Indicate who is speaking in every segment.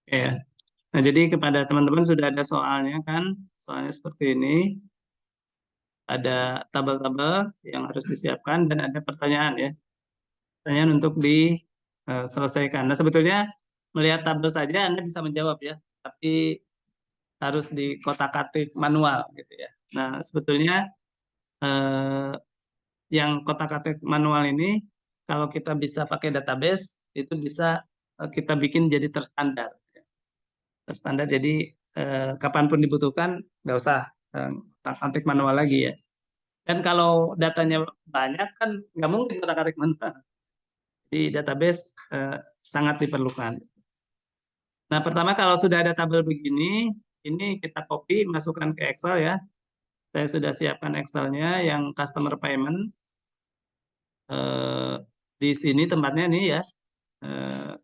Speaker 1: Ya. Nah, jadi kepada teman-teman sudah ada soalnya kan? Soalnya seperti ini. Ada tabel-tabel yang harus disiapkan dan ada pertanyaan ya. Pertanyaan untuk diselesaikan. Nah, sebetulnya melihat tabel saja Anda bisa menjawab ya, tapi harus di kotak-atik manual gitu ya. Nah, sebetulnya eh, yang kotak-atik manual ini kalau kita bisa pakai database itu bisa kita bikin jadi terstandar. Terstandar jadi kapanpun dibutuhkan nggak usah kotak-atik manual lagi ya. Dan kalau datanya banyak kan nggak mungkin kotak-atik manual. Di database sangat diperlukan. Nah, pertama kalau sudah ada tabel begini, ini kita copy, masukkan ke Excel ya. Saya sudah siapkan Excelnya yang customer payment. Eh, di sini tempatnya nih ya. Eh,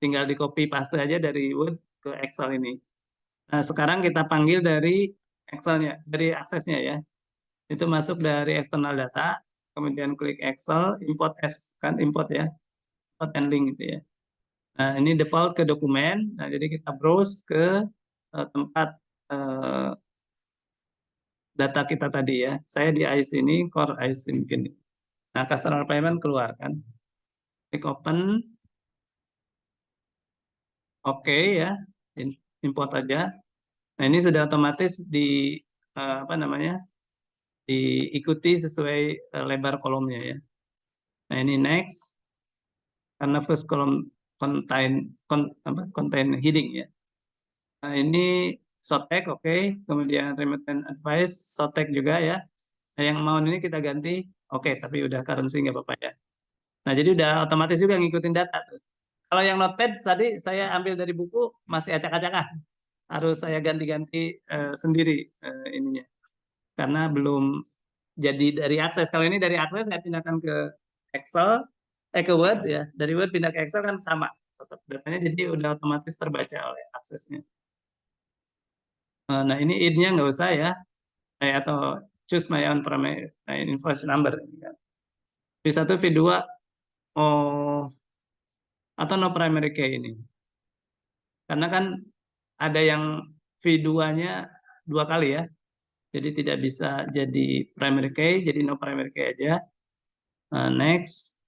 Speaker 1: tinggal di copy paste aja dari Word ke Excel ini. Nah, sekarang kita panggil dari Excelnya, dari aksesnya ya. Itu masuk dari external data, kemudian klik Excel, import as, kan import ya, import and link gitu ya. Nah, ini default ke dokumen. Nah, jadi kita browse ke tempat eh, data kita tadi ya. Saya di IC ini, core IC mungkin. Nah, customer payment keluar kan. Klik open, oke ya, import aja. Nah, ini sudah otomatis apa namanya, diikuti sesuai lebar kolomnya ya. Nah, ini next, karena first column contain heading ya. Nah, ini Sotek, oke. Kemudian remittance advice, Sotek juga ya. Nah, yang amount ini kita ganti, oke, tapi udah currency nggak apa-apa ya. Nah, jadi udah otomatis juga ngikutin data tuh. Kalau yang notepad tadi saya ambil dari buku, masih acak-acakan. Harus saya ganti-ganti sendiri ininya. Karena belum jadi dari akses. Kalau ini dari akses, saya pindahkan ke Excel, ke Word ya. Dari Word pindah ke Excel kan sama. Datanya jadi udah otomatis terbaca oleh aksesnya. Nah, ini id-nya nggak usah ya. Atau choose my own primary invoice number. V1, V2, oh, atau no primary key ini. Karena kan ada yang V2-nya dua kali ya. Jadi tidak bisa jadi primary key, jadi no primary key aja. Next.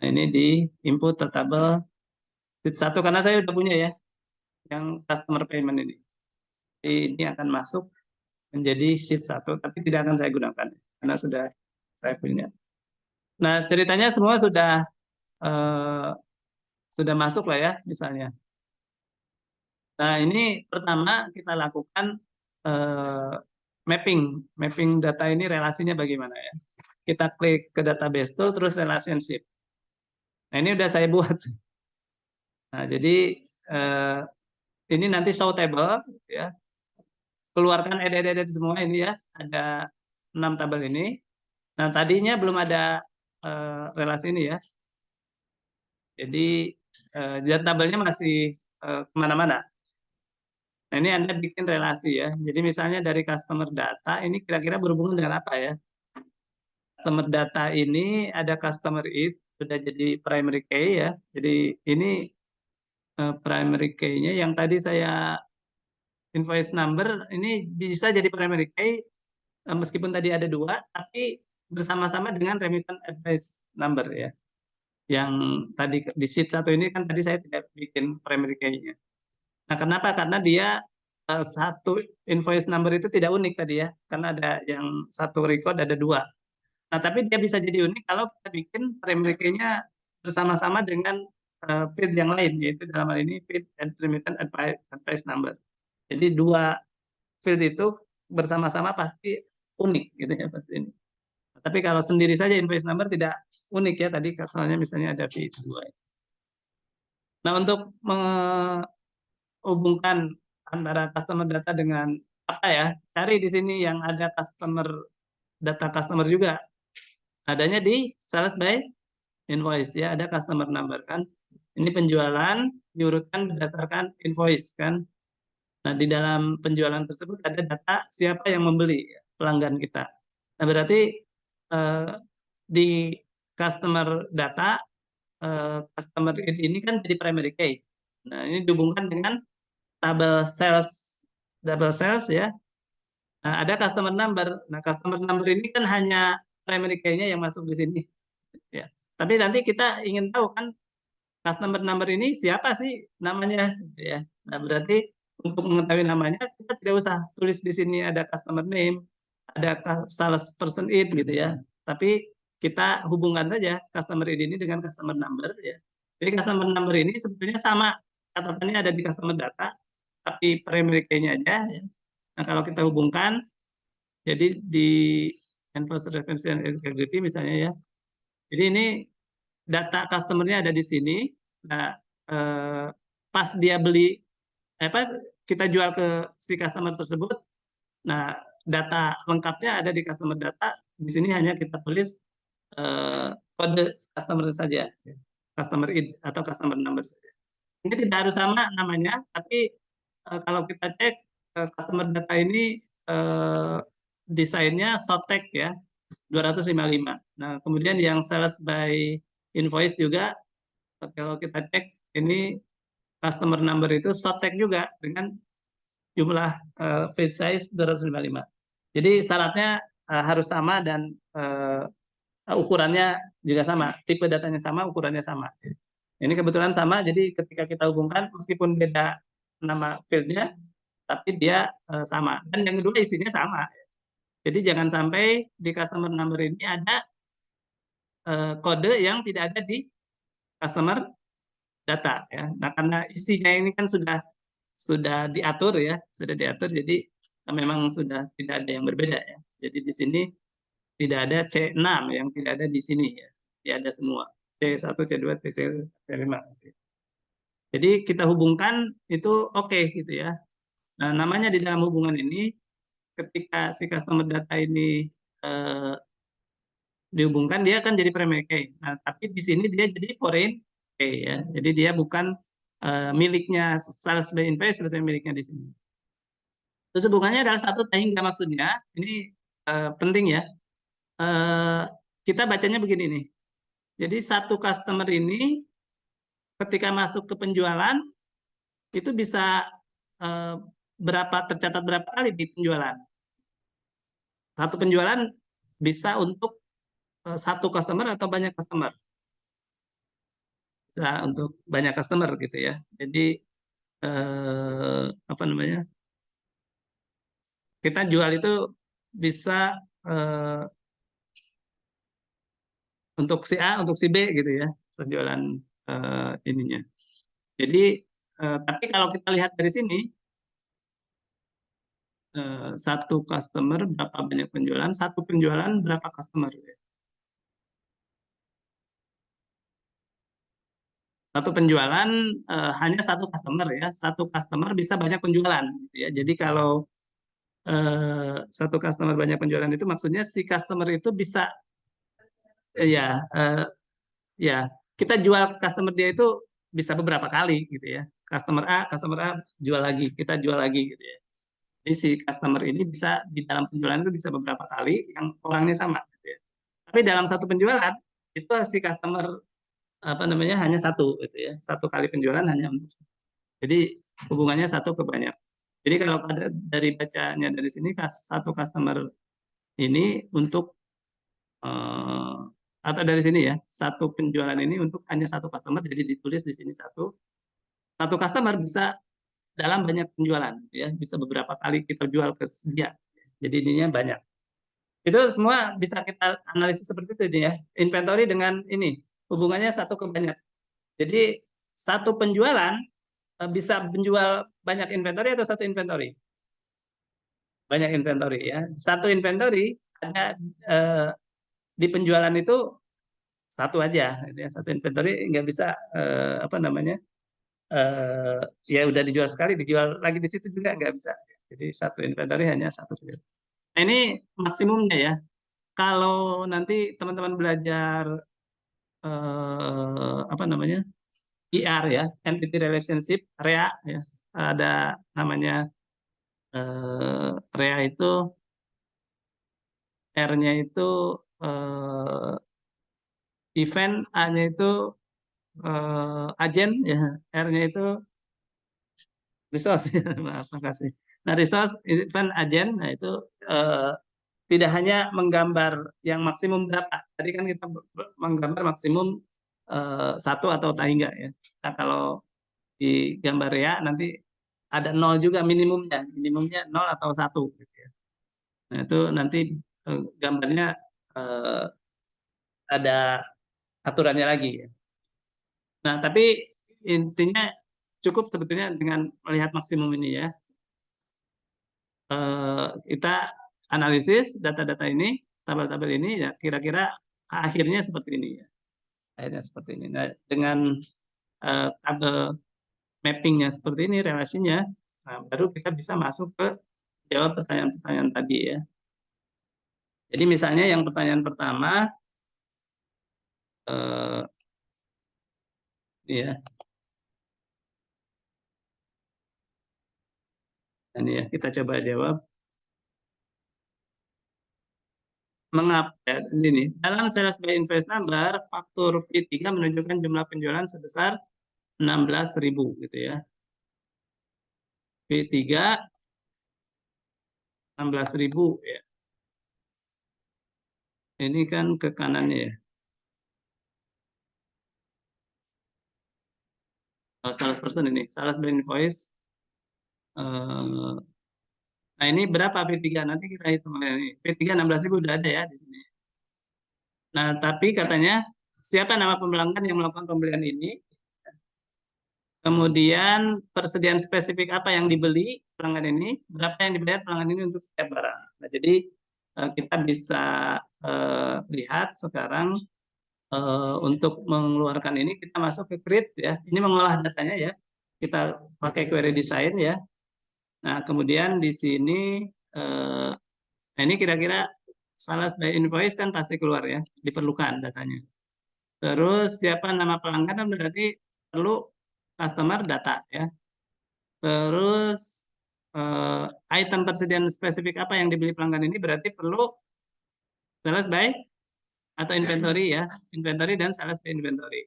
Speaker 1: Nah, ini di input tabel sheet 1 karena saya udah punya ya yang customer payment ini. Ini akan masuk menjadi sheet 1 tapi tidak akan saya gunakan karena sudah saya punya. Nah, ceritanya semua eh, sudah masuk lah ya misalnya. Nah, ini pertama kita lakukan eh, mapping. Mapping data ini relasinya bagaimana ya. Kita klik ke database tool terus relationship. Nah, ini udah saya buat. Nah, jadi eh, ini nanti show table ya. Keluarkan edit-edit semua ini ya. Ada 6 tabel ini. Nah, tadinya belum ada relasi ini ya. Jadi dan tabelnya masih kemana-mana. Nah, ini Anda bikin relasi ya. Jadi misalnya dari customer data, ini kira-kira berhubungan dengan apa ya? Customer data ini ada customer it, sudah jadi primary key ya. Jadi ini primary key-nya yang tadi saya invoice number, ini bisa jadi primary key, meskipun tadi ada dua, tapi bersama-sama dengan remittance advice number ya. Yang tadi di sheet 1 ini kan tadi saya tidak bikin primary key-nya. Nah, kenapa? Karena dia satu invoice number itu tidak unik tadi ya, karena ada yang satu record ada dua. Nah, tapi dia bisa jadi unik kalau kita bikin primary key-nya bersama-sama dengan field yang lain, yaitu dalam hal ini field and remittance advice number. Jadi dua field itu bersama-sama pasti unik gitu ya pasti ini. Tapi kalau sendiri saja invoice number tidak unik ya tadi soalnya misalnya ada V2. Nah, untuk menghubungkan antara customer data dengan apa ya? Cari di sini yang ada data customer juga. Adanya di sales by invoice ya, ada customer number kan. Ini penjualan diurutkan berdasarkan invoice kan. Nah, di dalam penjualan tersebut ada data siapa yang membeli pelanggan kita. Nah, berarti eh, di customer data customer ini kan jadi primary key. Nah, ini dihubungkan dengan double sales ya. Nah, ada customer number. Nah, customer number ini kan hanya primary key-nya yang masuk di sini ya. Tapi nanti kita ingin tahu kan customer number ini siapa sih namanya gitu ya. Nah, berarti untuk mengetahui namanya kita tidak usah tulis di sini ada customer name, ada sales person ID gitu ya. Tapi kita hubungkan saja customer ID ini dengan customer number ya. Jadi customer number ini sebetulnya sama, catatannya ada di customer data, tapi primary key-nya aja ya. Nah, kalau kita hubungkan, jadi di Enforced Reference and Integrity misalnya ya. Jadi ini data customer-nya ada di sini. Nah, pas dia beli apa kita jual ke si customer tersebut, nah data lengkapnya ada di customer data. Di sini hanya kita tulis kode customer saja, customer ID atau customer number saja. Ini tidak harus sama namanya, tapi kalau kita cek customer data ini desainnya Sotek ya, 255. Nah, kemudian yang sales by invoice juga kalau kita cek ini customer number itu Sotek juga dengan jumlah file size 255. Jadi syaratnya harus sama dan ukurannya juga sama, tipe datanya sama, ukurannya sama. Ini kebetulan sama, jadi ketika kita hubungkan meskipun beda nama fieldnya, tapi dia sama. Dan yang kedua isinya sama. Jadi jangan sampai di customer number ini ada kode yang tidak ada di customer data ya. Nah, karena isinya ini kan sudah diatur ya, sudah diatur jadi memang sudah tidak ada yang berbeda ya. Jadi di sini tidak ada C6 yang tidak ada di sini ya. Tidak ada semua. C1, C2, C3, C5. Jadi kita hubungkan itu oke gitu ya. Nah, namanya di dalam hubungan ini ketika si customer data ini eh, dihubungkan dia akan jadi primary key. Nah, tapi di sini dia jadi foreign key ya. Jadi dia bukan miliknya sales by invoice sebetulnya miliknya di sini. Terus hubungannya adalah satu hingga maksudnya ini penting ya. Eh, kita bacanya begini nih. Jadi satu customer ini ketika masuk ke penjualan itu bisa eh, tercatat berapa kali di penjualan. Satu penjualan bisa untuk satu customer atau banyak customer. Bisa untuk banyak customer gitu ya. Jadi apa namanya? Kita jual itu bisa eh, untuk si A, untuk si B gitu ya, penjualan ininya. Jadi tapi kalau kita lihat dari sini satu customer berapa banyak penjualan, satu penjualan berapa customer. Satu penjualan hanya satu customer ya, satu customer bisa banyak penjualan gitu ya. Jadi kalau satu customer banyak penjualan itu maksudnya si customer itu bisa ya ya kita jual ke customer dia itu bisa beberapa kali gitu ya. Customer A jual lagi, kita jual lagi gitu ya. Jadi si customer ini bisa di dalam penjualan itu bisa beberapa kali yang orangnya sama gitu ya. Tapi dalam satu penjualan itu si customer apa namanya hanya satu gitu ya. Satu kali penjualan hanya untuk jadi hubungannya satu ke banyak. Jadi kalau ada dari bacanya dari sini satu customer ini untuk eh, atau dari sini ya satu penjualan ini untuk hanya satu customer jadi ditulis di sini satu customer bisa dalam banyak penjualan ya bisa beberapa kali kita jual ke dia jadi ininya banyak itu semua bisa kita analisis seperti itu ya inventory dengan ini hubungannya satu ke banyak jadi satu penjualan bisa menjual banyak inventory atau satu inventory banyak inventory ya satu inventory ada di penjualan itu satu aja ya satu inventory nggak bisa apa namanya ya udah dijual sekali dijual lagi di situ juga nggak bisa jadi satu inventory hanya satu nah, ini maksimumnya ya kalau nanti teman-teman belajar apa namanya IR ya entity relationship REA ya ada namanya REA itu R-nya itu event A-nya itu agen ya R-nya itu resource ya, maaf, makasih. Nah, resource event agent, nah itu eh, tidak hanya menggambar yang maksimum berapa. Tadi kan kita menggambar maksimum satu atau tak hingga ya. Nah, kalau di gambar ya nanti ada nol juga minimumnya, minimumnya nol atau satu. Gitu ya. Nah, itu nanti gambarnya eh, ada aturannya lagi ya. Nah, tapi intinya cukup sebetulnya dengan melihat maksimum ini ya. Kita analisis data-data ini, tabel-tabel ini ya kira-kira akhirnya seperti ini ya. Akhirnya seperti ini. Nah, dengan tabel mappingnya seperti ini relasinya, nah, baru kita bisa masuk ke jawab pertanyaan-pertanyaan tadi ya. Jadi misalnya yang pertanyaan pertama, eh, ya, ini ya kita coba jawab. Mengapa ya, ini dalam sales by invoice number faktur P3 menunjukkan jumlah penjualan sebesar 16.000 gitu ya. P3 16.000 ya. Ini kan ke kanannya ya. Oh, sales person ini, sales by invoice. Nah ini berapa P3? Nanti kita hitung ini. P3 16.000 udah ada ya di sini. Nah tapi katanya siapa nama pelanggan yang melakukan pembelian ini? Kemudian persediaan spesifik apa yang dibeli pelanggan ini, berapa yang dibayar pelanggan ini untuk setiap barang. Nah, jadi kita bisa lihat sekarang untuk mengeluarkan ini kita masuk ke create ya. Ini mengolah datanya ya. Kita pakai query design ya. Nah, kemudian di sini nah ini kira-kira sales by invoice kan pasti keluar ya, diperlukan datanya. Terus siapa nama pelanggan kan berarti perlu customer data ya. Terus item persediaan spesifik apa yang dibeli pelanggan ini berarti perlu sales by atau inventory ya, inventory dan sales by inventory.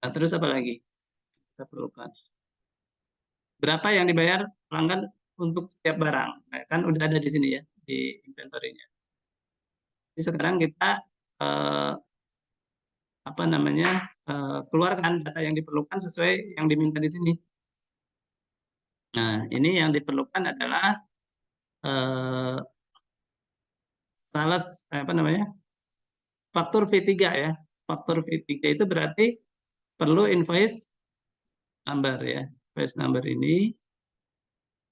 Speaker 1: Nah, terus apa lagi kita perlukan? Berapa yang dibayar pelanggan untuk setiap barang? Nah, kan udah ada di sini ya di inventory-nya. Jadi sekarang kita eh, apa namanya keluarkan data yang diperlukan sesuai yang diminta di sini. Nah, ini yang diperlukan adalah eh, sales apa namanya? Faktur V3 ya. Faktur V3 itu berarti perlu invoice number ya. Invoice number ini.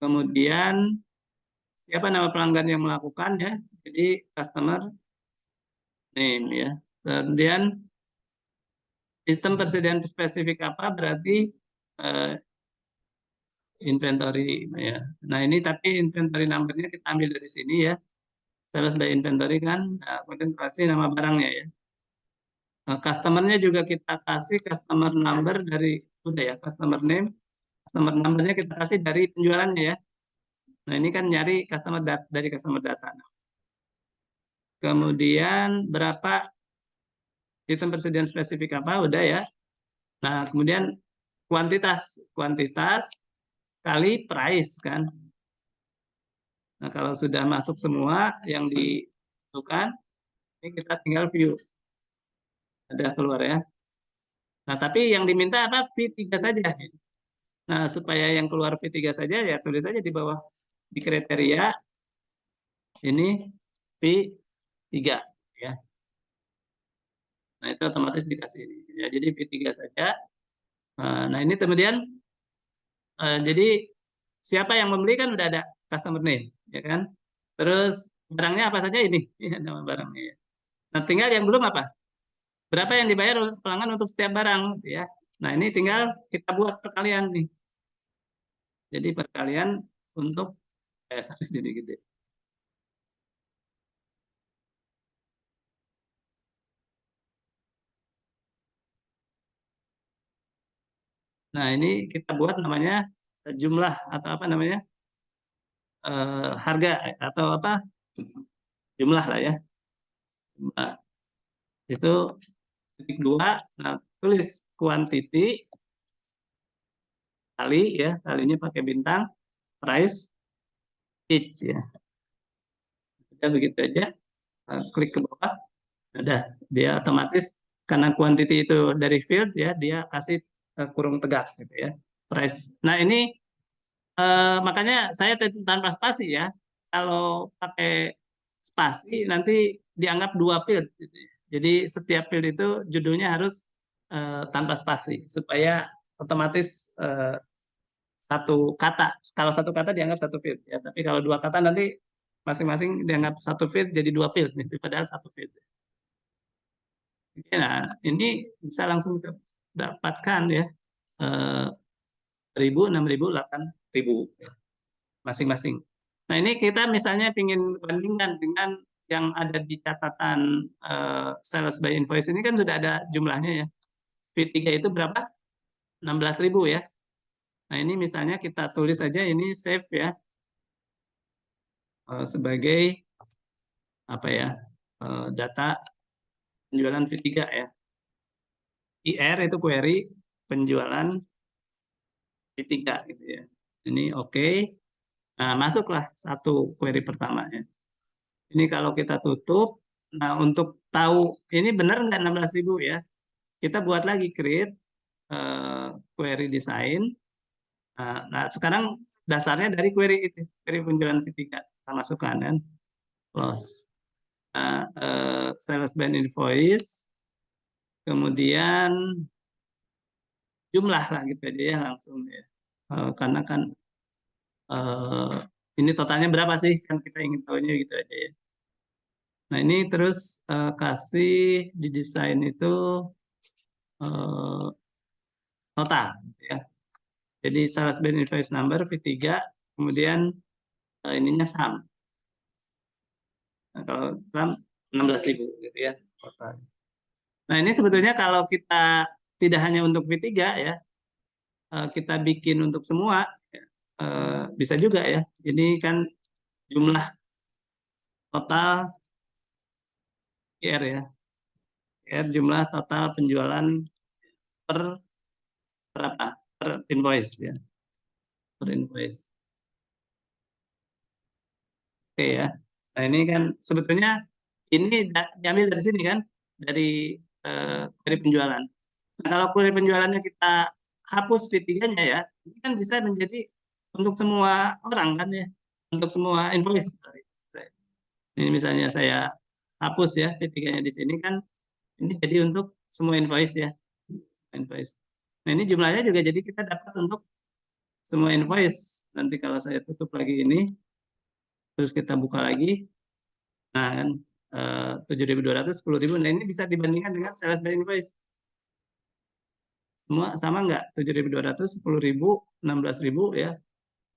Speaker 1: Kemudian siapa nama pelanggan yang melakukan ya. Jadi customer name ya. Kemudian sistem persediaan spesifik apa berarti eh, inventory ya. Nah ini tapi inventory numbernya kita ambil dari sini ya. Sales by inventory kan, nah, kemudian kasih nama barangnya ya. Nah, customernya juga kita kasih customer number dari udah ya customer name, customer numbernya kita kasih dari penjualannya ya. Nah ini kan nyari customer data dari customer data. Kemudian berapa item persediaan spesifik apa udah ya. Nah kemudian kuantitas kuantitas kali price kan. Nah kalau sudah masuk semua yang dibutuhkan, ini kita tinggal view ada keluar ya. Nah tapi yang diminta apa V3 saja. Nah supaya yang keluar V3 saja ya tulis saja di bawah di kriteria ini V3 ya. Nah, itu otomatis dikasih ini. Ya, jadi V3 saja. Nah, ini kemudian jadi siapa yang membeli kan udah ada customer name, ya kan? Terus barangnya apa saja ini? Ya, nama barangnya ya. Nah, tinggal yang belum apa? Berapa yang dibayar pelanggan untuk setiap barang, gitu ya. Nah, ini tinggal kita buat perkalian nih. Jadi perkalian untuk jadi gede. Nah, ini kita buat namanya jumlah atau apa namanya? Harga atau apa? Jumlah lah ya. Nah, itu titik dua. Nah, tulis quantity kali ya, kalinya pakai bintang, price each ya. Udah begitu aja, klik ke bawah, udah dia otomatis karena quantity itu dari field ya, dia kasih kurung tegak gitu ya, price. Nah ini makanya saya tanpa spasi ya. Kalau pakai spasi nanti dianggap dua field gitu ya. Jadi setiap field itu judulnya harus tanpa spasi supaya otomatis satu kata. Kalau satu kata dianggap satu field ya. Tapi kalau dua kata nanti masing-masing dianggap satu field jadi dua field nih, padahal satu field. Oke, nah ini bisa langsung kita dapatkan ya, 1.000, 6.000, 8.000 masing-masing. Nah ini kita misalnya ingin bandingkan dengan yang ada di catatan sales by invoice ini kan sudah ada jumlahnya ya. V3 itu berapa? 16.000 ya. Nah ini misalnya kita tulis aja ini save ya, sebagai apa ya, data penjualan V3 ya. IR itu query penjualan V3 gitu ya. Ini oke. Nah masuklah satu query pertama ya. Ini kalau kita tutup, nah untuk tahu ini benar nggak 16.000 ya, kita buat lagi create query design. Nah, sekarang dasarnya dari query itu, query penjualan V3 kita masukkan kan, close. Nah, sales by invoice, kemudian jumlah lah gitu aja ya langsung ya. Karena kan ini totalnya berapa sih kan kita ingin tahunya gitu aja ya. Nah ini terus kasih di desain itu total gitu ya. Jadi sales by invoice number V3, kemudian ininya sum. Nah, kalau sum 16.000 gitu ya total. Nah ini sebetulnya kalau kita tidak hanya untuk V3 ya, kita bikin untuk semua bisa juga ya. Ini kan jumlah total IR ya. IR jumlah total penjualan per berapa? Per invoice ya. Per invoice. Oke ya. Nah ini kan sebetulnya ini diambil dari sini kan, dari penjualan. Nah, kalau query penjualannya kita hapus V3-nya ya, ini kan bisa menjadi untuk semua orang kan ya, untuk semua invoice. Ini misalnya saya hapus ya V3-nya di sini kan, ini jadi untuk semua invoice ya, invoice. Nah ini jumlahnya juga jadi kita dapat untuk semua invoice. Nanti kalau saya tutup lagi ini, terus kita buka lagi, nah kan 7.200, 10.000. Nah ini bisa dibandingkan dengan sales by invoice. Semua sama nggak? 7.200, 10.000, 16.000 ya,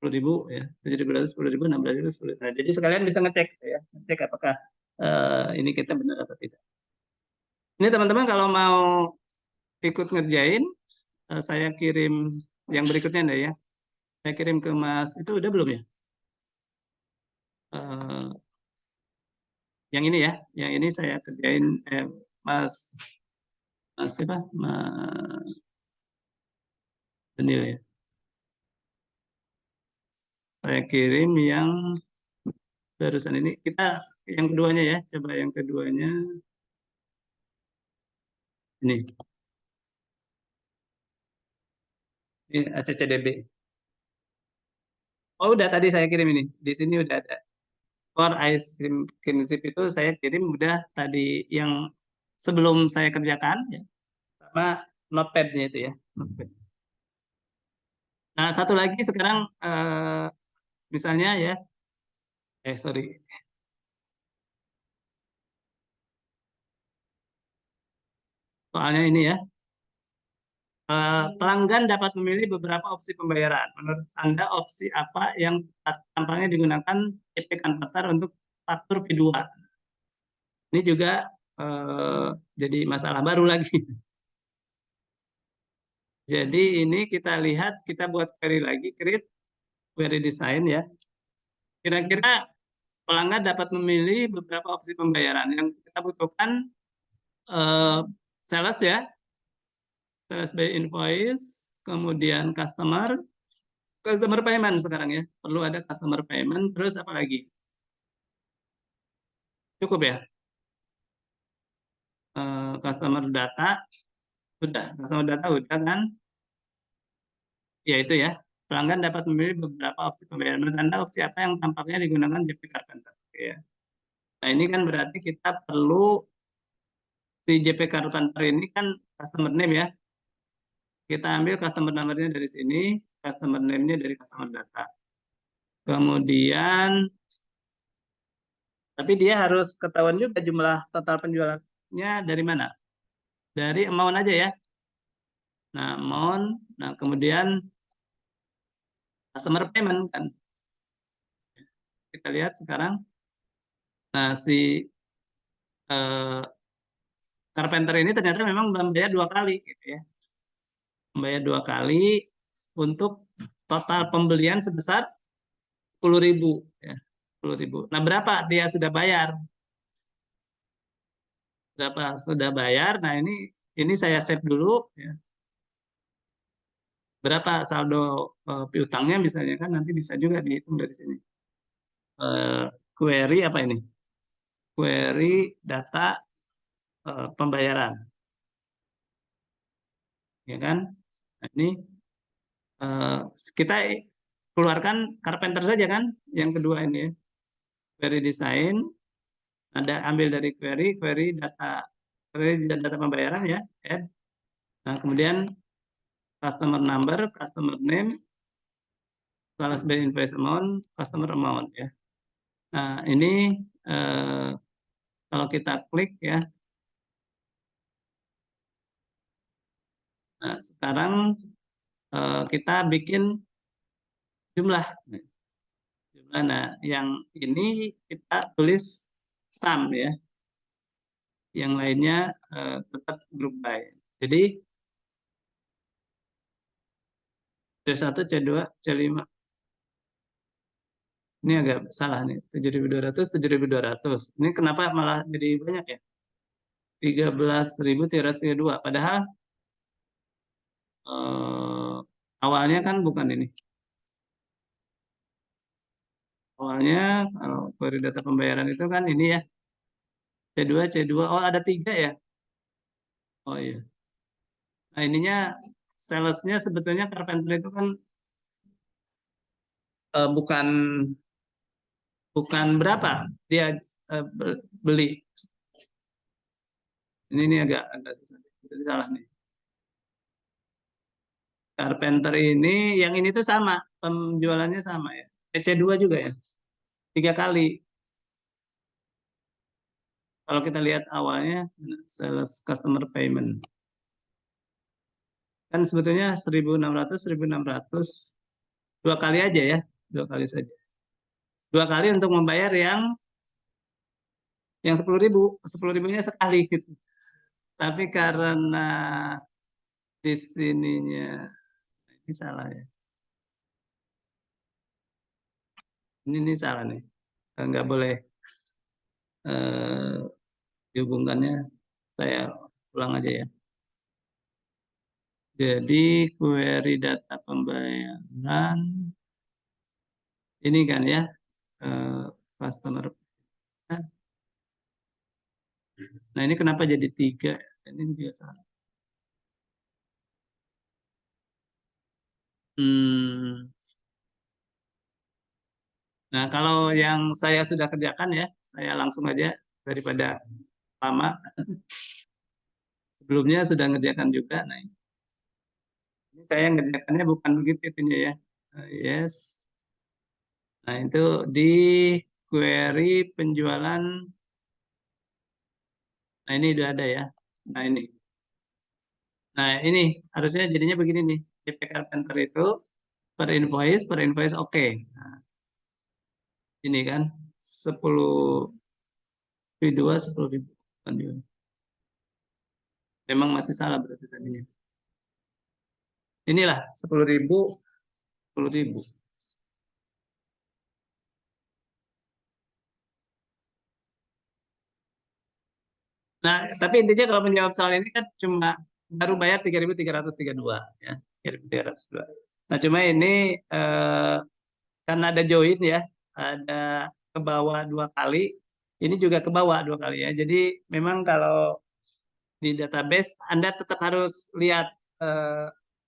Speaker 1: 10.000 ya, 7.200, 10.000, 16.000, 10.000. Nah jadi sekalian bisa ngecek ya, ngecek apakah ini kita benar atau tidak. Ini teman-teman kalau mau ikut ngerjain, saya kirim yang berikutnya nih ya. Saya kirim ke Mas, itu udah belum ya? Yang ini ya, yang ini saya kerjain Mas siapa? Mas Daniel ya. Saya kirim yang barusan ini. Kita yang keduanya ya, coba yang keduanya ini. Ini ACCDB. Oh udah tadi saya kirim ini. Di sini udah ada. For iSimkinship itu saya kirim udah tadi yang sebelum saya kerjakan ya, sama notepad-nya itu ya. Notepad. Nah satu lagi sekarang misalnya ya, sorry, soalnya ini ya, pelanggan dapat memilih beberapa opsi pembayaran. Menurut Anda opsi apa yang tampaknya digunakan CP Converter untuk faktur V2? Ini juga jadi masalah baru lagi. Jadi ini kita lihat, kita buat query lagi, create query design ya. Kira-kira pelanggan dapat memilih beberapa opsi pembayaran. Yang kita butuhkan sales ya, sales by invoice, kemudian customer, Customer payment sekarang ya. Perlu ada customer payment, terus apa lagi? Cukup ya? Customer data, sudah. Customer data udah kan? Ya itu ya. Pelanggan dapat memilih beberapa opsi pembayaran. Menurut Anda opsi apa yang tampaknya digunakan JP Carpenter? Ya. Nah ini kan berarti kita perlu di JP Carpenter ini kan customer name ya. Kita ambil customer number-nya dari sini, customer name-nya dari customer data. Kemudian, tapi dia harus ketahuan juga jumlah total penjualannya dari mana? Dari amount aja ya. Nah, amount, nah kemudian customer payment kan. Kita lihat sekarang, nah si eh, Carpenter ini ternyata memang membayar 2 kali gitu ya. Membayar 2 kali untuk total pembelian sebesar 10.000 ya. 10.000. Nah, berapa dia sudah bayar? Berapa sudah bayar? Nah, ini saya save dulu ya. Berapa saldo piutangnya misalnya kan nanti bisa juga dihitung dari sini. Query apa ini? Query data pembayaran, ya kan? Nah, ini eh, kita keluarkan Carpenter saja kan? Yang kedua ini ya. Query design, ada ambil dari query data pembayaran ya, add. Nah, kemudian customer number, customer name, balance by invoice amount, customer amount ya. Nah, ini eh, kalau kita klik ya. Nah, sekarang kita bikin jumlah. Nah, yang ini kita tulis sum ya. Yang lainnya tetap group by. Jadi C1, C2, C5. Ini agak salah nih. 7.200, 7.200. Ini kenapa malah jadi banyak ya? 13.332. Padahal eh, awalnya kan bukan ini. Awalnya kalau query data pembayaran itu kan ini ya. C2, C2. Oh, ada 3 ya? Oh iya. Nah, ininya salesnya sebetulnya Carpenter itu kan bukan bukan berapa dia beli. Ini agak susah. Jadi salah nih. Carpenter ini, yang ini tuh sama, penjualannya sama ya. EC2 juga ya, 3 kali. Kalau kita lihat awalnya, sales customer payment. Kan sebetulnya 1.600, 1.600, 2 kali aja ya, 2 kali saja. 2 kali untuk membayar yang 10.000, 10.000-nya sekali gitu. Tapi karena di sininya, ini salah ya. Ini salah nih. Nggak boleh eh, dihubungkannya. Saya ulang aja ya. Jadi query data pembayaran ini kan ya eh, customer. Nah ini kenapa jadi 3? Ini juga salah. Hmm. Nah kalau yang saya sudah kerjakan ya, saya langsung aja daripada lama. Sebelumnya sudah ngerjakan juga. Nah ini saya ngerjakannya bukan begitu itunya ya. Yes. Nah itu di query penjualan. Nah ini udah ada ya. Nah ini. Nah, ini harusnya jadinya begini nih. CP Carpenter itu per invoice oke. Nah, ini kan 10 V2 10.000. Memang masih salah berarti tadinya. Inilah 10.000, 10.000. Nah, tapi intinya kalau menjawab soal ini kan cuma baru bayar 3.332 ya. 3.302. Nah, cuma ini karena ada join ya, ada ke bawah 2 kali, ini juga ke bawah 2 kali ya. Jadi memang kalau di database Anda tetap harus lihat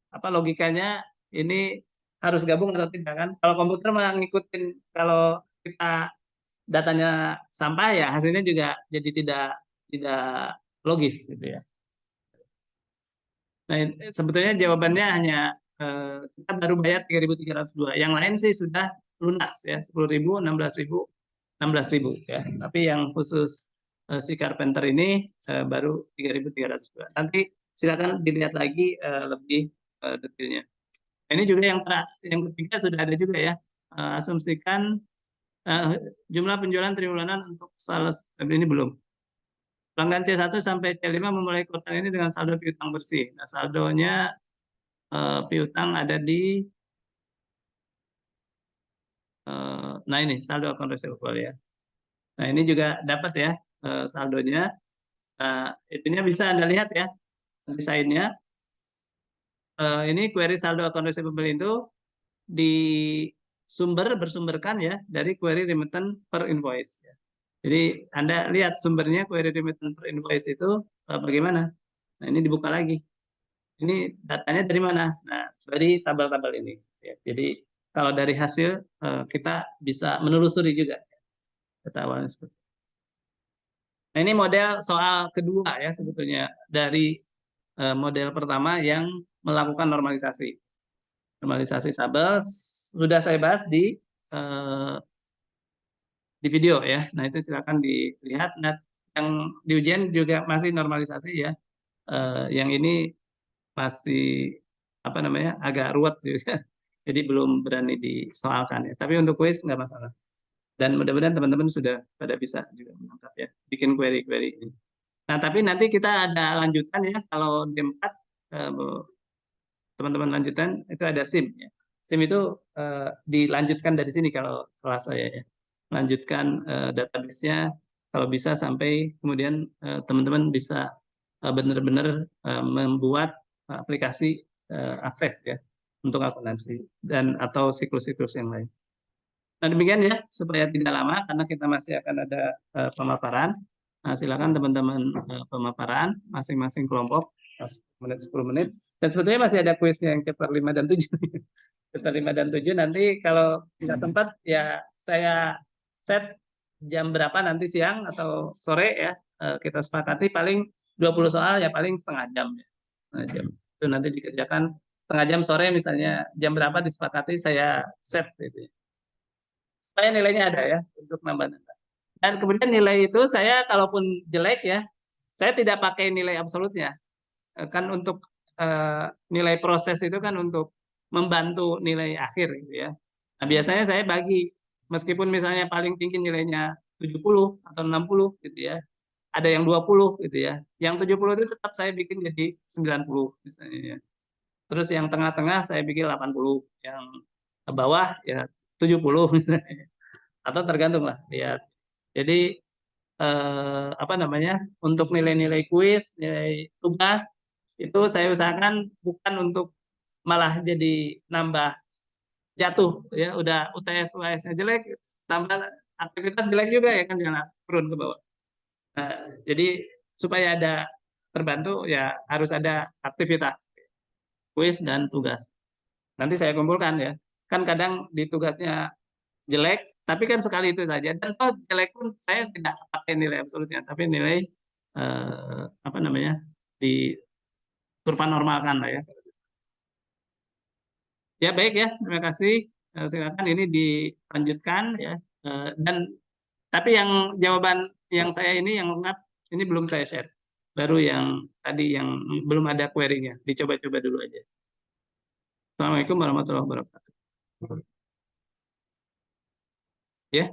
Speaker 1: apa logikanya, ini harus gabung atau tidak kan. Kalau komputer mengikuti, kalau kita datanya sampah ya hasilnya juga jadi tidak logis gitu ya. Nah, sebetulnya jawabannya hanya kita baru bayar 3.302. Yang lain sih sudah lunas ya, 10.000, 16.000, 16.000 ya. Tapi yang khusus si Carpenter ini baru 3.302. Nanti silakan dilihat lagi lebih detailnya. Ini juga yang ketiga sudah ada juga ya. Asumsikan jumlah penjualan triwulan untuk sales ini belum. Pelanggan C1 sampai C5 memulai kuartal ini dengan saldo piutang bersih. Nah, saldonya piutang ada di nah ini saldo akun receivable ya. Nah, ini juga dapat ya saldonya. Itunya bisa Anda lihat ya desainnya. Ini query saldo akun receivable itu di bersumberkan ya dari query remittance per invoice ya. Jadi Anda lihat sumbernya query remittance per invoice itu bagaimana. Nah, ini dibuka lagi. Ini datanya dari mana? Nah, dari tabel-tabel ini. Ya, jadi kalau dari hasil kita bisa menelusuri juga data awalnya seperti itu. Nah, ini model soal kedua ya sebetulnya dari model pertama yang melakukan normalisasi. Normalisasi tabel sudah saya bahas eh, di video ya. Nah, itu silakan dilihat. Nah, yang di ujian juga masih normalisasi ya. Yang ini masih apa namanya agak ruwet juga. Jadi belum berani disoalkan ya. Tapi untuk kuis nggak masalah. Dan mudah-mudahan teman-teman sudah pada bisa juga menangkap ya, bikin query-query ini. Nah, tapi nanti kita ada lanjutan ya. Kalau D4 teman-teman lanjutan itu ada SIM ya. SIM itu dilanjutkan dari sini kalau salah saya ya. Lanjutkan database-nya kalau bisa sampai kemudian teman-teman bisa benar-benar membuat aplikasi akses ya untuk akuntansi dan atau siklus-siklus yang lain. Nah, demikian ya supaya tidak lama karena kita masih akan ada pemaparan. Nah, silakan teman-teman pemaparan masing-masing kelompok 10 menit 10 menit. Dan sebetulnya masih ada kuisnya yang chapter 5 dan 7. Chapter 5 dan 7 nanti kalau tidak tempat ya saya set jam berapa nanti siang atau sore ya kita sepakati paling 20 soal ya paling setengah jam ya. Setengah jam. Itu nanti dikerjakan setengah jam sore misalnya jam berapa disepakati saya set gitu ya. Supaya nilainya ada ya untuk nambah-nambah. Dan kemudian nilai itu saya kalaupun jelek ya, saya tidak pakai nilai absolutnya. Kan untuk nilai proses itu kan untuk membantu nilai akhir gitu ya. Nah, biasanya saya bagi meskipun misalnya paling tinggi nilainya 70 atau 60 gitu ya. Ada yang 20 gitu ya. Yang 70 itu tetap saya bikin jadi 90 misalnya ya. Terus yang tengah-tengah saya bikin 80, yang bawah ya 70 misalnya. Atau tergantung lah lihat. Jadi apa namanya untuk nilai-nilai kuis, nilai tugas itu saya usahakan bukan untuk malah jadi nambah jatuh ya udah UTS UAS-nya jelek tambah aktivitas jelek juga ya kan jangan turun ke bawah. Nah, jadi supaya ada terbantu ya harus ada aktivitas kuis dan tugas. Nanti saya kumpulkan ya. Kan kadang di tugasnya jelek, tapi kan sekali itu saja. Dan toh jelek pun saya tidak pakai nilai absolutnya, tapi nilai apa namanya di kurva normalkan lah ya. Ya baik ya, terima kasih. Silakan ini dilanjutkan ya. Dan tapi yang jawaban yang saya ini yang lengkap ini belum saya share. Baru yang tadi yang belum ada query-nya. Dicoba-coba dulu aja. Assalamualaikum warahmatullahi wabarakatuh. Ya.